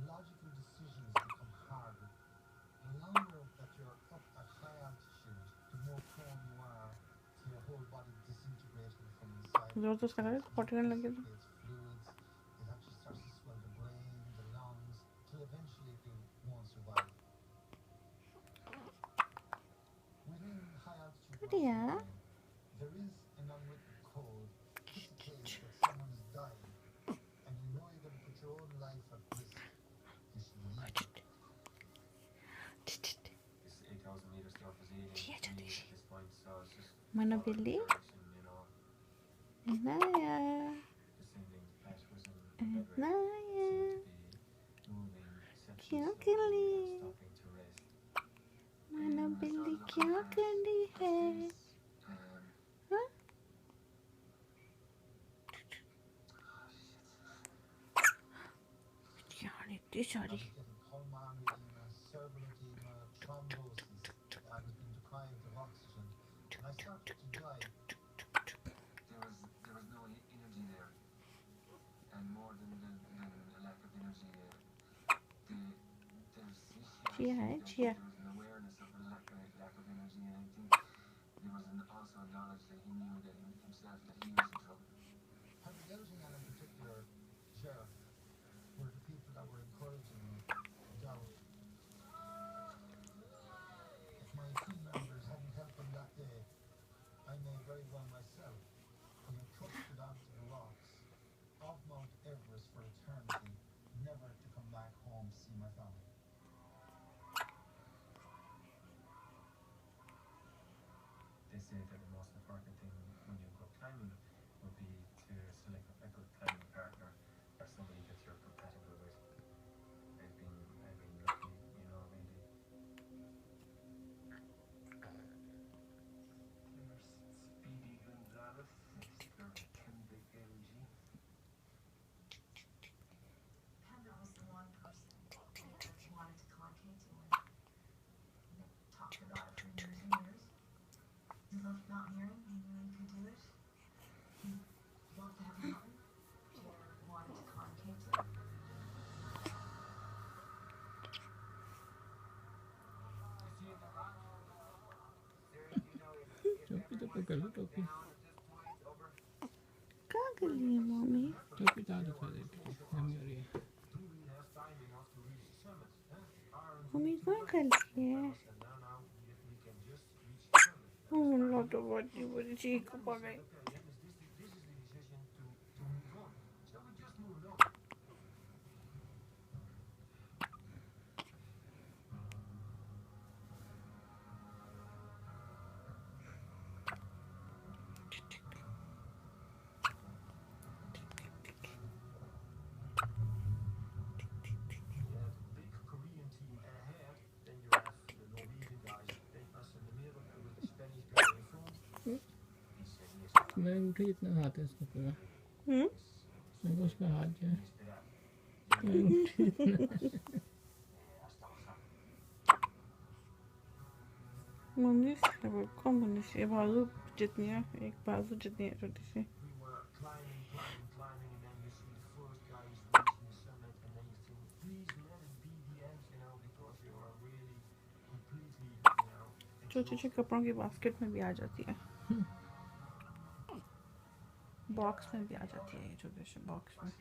logical decisions become harder. The longer that you're up at high altitude, the more prone you are to your whole body disintegrating from inside जोर जोर से करा because potty it करने लगे तो dissipates fluids. It actually starts to swell the brain, the lungs, till eventually it won't survive. Within high altitude once बढ़िया again, there is an unwritten code. If it's a case that someone is dying and you know you're going to put your own life at risk, you should leave them. This 8,000 meter stuff is alien to me at this point, so it's just mana following the billy direction, naya descending backwards in bed rate. naya Seem to be moving exceptionally क्या कर slowly Lee and stopping to rest. mana I billy started looking क्या कर ली at है this. हाँ यार इतनी I सारी was getting pulmonary edema, cerebral edema, thrombosis. I was being deprived of oxygen. When I started to die, there was no energy there, and more than a lack of energy, जिया है जिया there was an awareness of a lack of energy, and I think there was also a knowledge that he knew that himself that he was in trouble. Paddy Elgin and in particular, Sheriff, were the people that were encouraging me. Doubt. If my team members hadn't helped them that day, I may very well myself be encrusted onto the rocks of Mount Everest for eternity, never to come back home to see my family. They say that the most important thing when you go climbing would be to select a good climbing partner or somebody that you're compatible with. I've been lucky, really. There's Speedy Gonzalez, Mr. Panda LG. Panda was the one person that he wanted to concave to and talked about it for years and years. He loved mountaineering. He knew he could do it. He loved to have a mountain and wanted to concave to it. टोपी तो पकड़ लो टोपी कहाँ कर ली है mummy टोपी तो दिखा देती है हम हो रही है मम्मी कहाँ कर ली है अल्लाह तो बड़ी बड़ी चीख पड़ गई मैं उठे इतना हाथ है इसका पूरा मैं उसका हाथ जो है मैं उठे इतना मम्मी कम होनी चाहिए बाजू जितनी है एक बाजू जितनी है छोटी सी छोटे छोटे कपड़ों की बास्केट में भी आ जाती है बॉक्स में भी आ जाती है ये छोटे से बॉक्स में